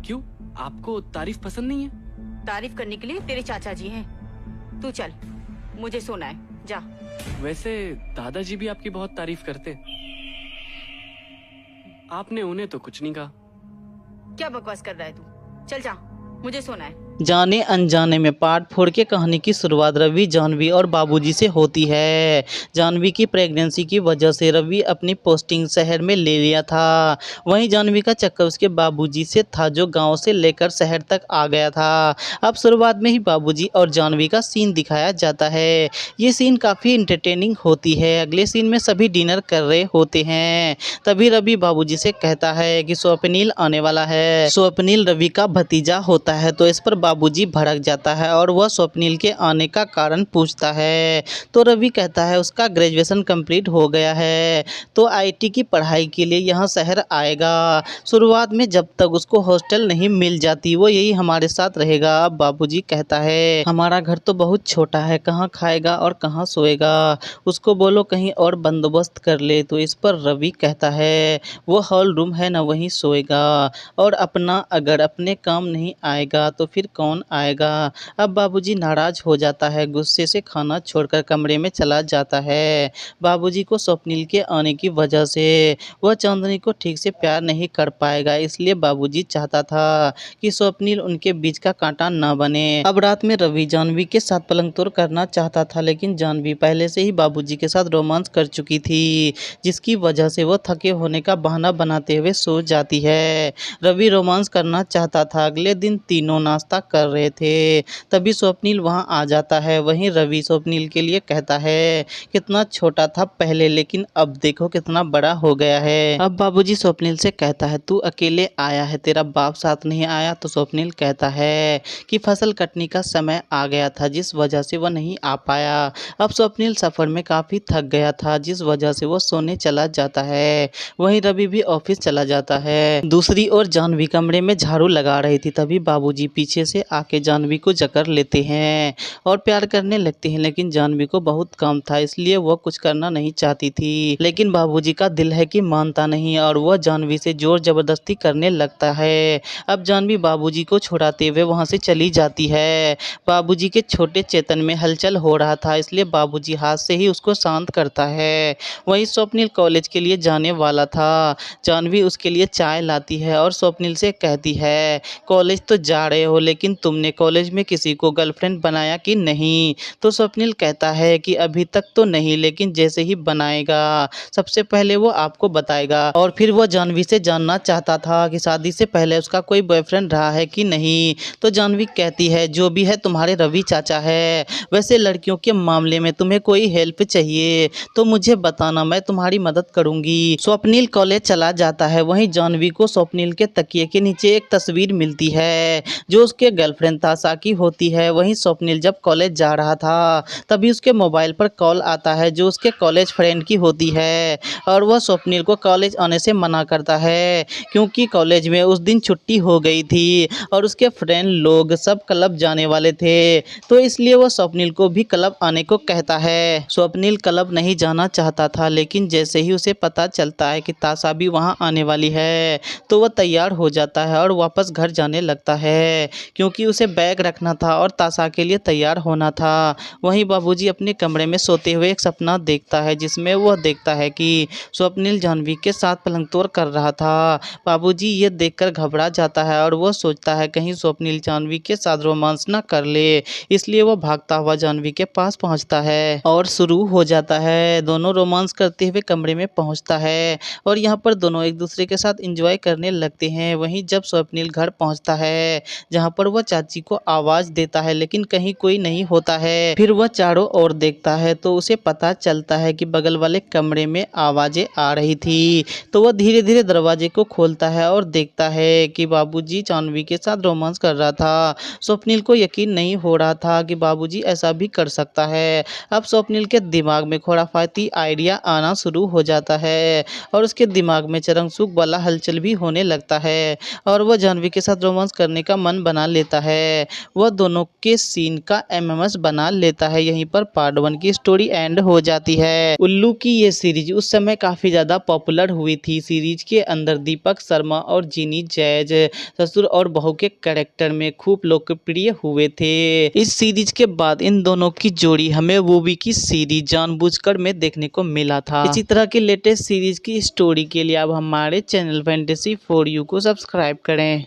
क्यों, आपको तारीफ पसंद नहीं है? तारीफ करने के लिए तेरे चाचा जी हैं। तू चल, मुझे सोना है, जा। वैसे दादाजी भी आपकी बहुत तारीफ करते। आपने उन्हें तो कुछ नहीं कहा। क्या बकवास कर रहा है तू? चल जा, मुझे सोना है। जाने अनजाने में पार्ट 4 के कहानी की शुरुआत रवि, जानवी और बाबूजी से होती है। जानवी की प्रेगनेंसी की वजह से रवि अपनी पोस्टिंग शहर में ले लिया था। वहीं जानवी का चक्कर उसके बाबूजी से था, जो गांव से लेकर शहर तक आ गया था। अब शुरुआत में ही बाबूजी और जानवी का सीन दिखाया जाता है। ये सीन काफ़ी इंटरटेनिंग होती है। अगले सीन में सभी डिनर कर रहे होते हैं। तभी रवि बाबूजी से कहता है कि स्वप्निल आने वाला है। स्वप्निल रवि का भतीजा होता है, तो इस पर बाबूजी भड़क जाता है और वह स्वप्निल के आने का कारण पूछता है। तो रवि कहता है उसका ग्रेजुएशन कंप्लीट हो गया है, तो आईटी की पढ़ाई के लिए यहाँ शहर आएगा। शुरुआत में जब तक उसको हॉस्टल नहीं मिल जाती वो यही हमारे साथ रहेगा। अब बाबूजी कहता है हमारा घर तो बहुत छोटा है, कहाँ खाएगा और कहाँ सोएगा, उसको बोलो कहीं और बंदोबस्त कर ले। तो इस पर रवि कहता है वो हॉल रूम है ना, वहीं सोएगा, और अपना अगर अपने काम नहीं आएगा तो फिर कौन आएगा। अब बाबूजी नाराज हो जाता है, गुस्से से खाना छोड़कर कमरे में चला जाता है। बाबूजी को स्वप्निल के आने की वजह से वह चांदनी को ठीक से प्यार नहीं कर पाएगा, इसलिए बाबूजी चाहता था कि स्वप्निल उनके बीच का कांटा न बने। अब रात में रवि जानवी के साथ पलंग तोड़ करना चाहता था, लेकिन जानवी पहले से ही बाबूजी के साथ रोमांस कर चुकी थी, जिसकी वजह से वह थके होने का बहाना बनाते हुए सो जाती है। रवि रोमांस करना चाहता था। अगले दिन तीनों नाश्ता कर रहे थे, तभी स्वप्निल वहां आ जाता है। वहीं रवि स्वप्निल के लिए कहता है कितना छोटा था पहले, लेकिन अब देखो कितना बड़ा हो गया है। अब बाबूजी स्वप्निल से कहता है तू अकेले आया है, तेरा बाप साथ नहीं आया। तो स्वप्निल कहता है कि फसल कटने का समय आ गया था, जिस वजह से वह नहीं आ पाया। अब स्वप्निल सफर में काफी थक गया था, जिस वजह से वो सोने चला जाता है। वहीं रवि भी ऑफिस चला जाता है। दूसरी ओर जानवी कमरे में झाड़ू लगा रही थी, तभी बाबूजी पीछे से आके जानवी को जकड़ लेते हैं और प्यार करने लगते हैं, लेकिन जानवी को बहुत काम था, इसलिए वह कुछ करना नहीं चाहती थी। लेकिन बाबूजी का दिल है कि मानता नहीं और वह जानवी से जोर जबरदस्ती करने लगता है। अब जानवी बाबूजी को छुड़ाते हुए वहां से चली जाती है। बाबूजी के छोटे चेतन में हलचल हो रहा था, इसलिए बाबूजी हाथ से ही उसको शांत करता है। वहीं स्वप्निल कॉलेज के लिए जाने वाला था। जानवी उसके लिए चाय लाती है और स्वप्निल से कहती है कॉलेज तो जा रहे हो, लेकिन तुमने कॉलेज में किसी को गर्लफ्रेंड बनाया कि नहीं। तो स्वप्निल कहता है कि अभी तक तो नहीं, लेकिन जैसे ही बनाएगा सबसे पहले वो आपको बताएगा। और फिर वो जानवी से जानना चाहता था कि शादी से पहले उसका कोई बॉयफ्रेंड रहा है कि नहीं। तो जानवी कहती है जो भी है तुम्हारे रवि चाचा है, वैसे लड़कियों के मामले में तुम्हें कोई हेल्प चाहिए तो मुझे बताना, मैं तुम्हारी मदद करूंगी। स्वप्निल कॉलेज चला जाता है। वहीं जानवी को स्वप्निल के तकिए के नीचे एक तस्वीर मिलती है जो उसके गर्लफ्रेंड ताशा की होती है। वहीं स्वप्निल जब कॉलेज जा रहा था तभी उसके मोबाइल पर कॉल आता है जो उसके कॉलेज फ्रेंड की होती है, और वह स्वप्निल को कॉलेज आने से मना करता है क्योंकि कॉलेज में उस दिन छुट्टी हो गई थी और उसके फ्रेंड लोग सब क्लब जाने वाले थे, तो इसलिए वह स्वप्निल को भी क्लब आने को कहता है। स्वप्निल क्लब नहीं जाना चाहता था, लेकिन जैसे ही उसे पता चलता है कि ताशा भी वहां आने वाली है तो वह तैयार हो जाता है और वापस घर जाने लगता है, क्योंकि उसे बैग रखना था और ताशा के लिए तैयार होना था। वहीं बाबूजी अपने कमरे में सोते हुए एक सपना देखता है, जिसमें वह देखता है कि स्वप्निल जानवी के साथ पलंग तोड़ कर रहा था। बाबूजी ये देखकर घबरा जाता है और वह सोचता है कहीं स्वप्निल जानवी के साथ रोमांस न कर ले, इसलिए वह भागता हुआ जानवी के पास पहुंचता है और शुरू हो जाता है। दोनों रोमांस करते हुए कमरे में पहुंचता है और यहाँ पर दोनों एक दूसरे के साथ एंजॉय करने लगते हैं। वहीं जब स्वप्निल घर पहुंचता है जहाँ पर वह चाची को आवाज देता है, लेकिन कहीं कोई नहीं होता है। फिर वह चारों ओर देखता है तो उसे पता चलता है कि बगल वाले कमरे में आवाजें आ रही थी, तो वह धीरे धीरे दरवाजे को खोलता है और देखता है कि बाबूजी जानवी के साथ रोमांस कर रहा था। स्वप्निल को यकीन नहीं हो रहा था कि बाबूजी ऐसा भी कर सकता है। अब स्वप्निल के दिमाग में खुराफाती आइडिया आना शुरू हो जाता है और उसके दिमाग में चरमसूख वाला हलचल भी होने लगता है और वह जानवी के साथ रोमांस करने का मन बना लेता लेता है। वह दोनों के सीन का एमएमएस बना लेता है। यहीं पर पार्ट 1 की स्टोरी एंड हो जाती है। उल्लू की ये सीरीज उस समय काफी ज्यादा पॉपुलर हुई थी। सीरीज के अंदर दीपक शर्मा और जिनी जैज ससुर और बहू के कैरेक्टर में खूब लोकप्रिय हुए थे। इस सीरीज के बाद इन दोनों की जोड़ी हमें मूवी की सीरीज जानबूझकर में देखने को मिला था। इसी तरह की लेटेस्ट सीरीज की स्टोरी के लिए आप हमारे चैनल फैंटेसी फॉर यू को सब्सक्राइब करें।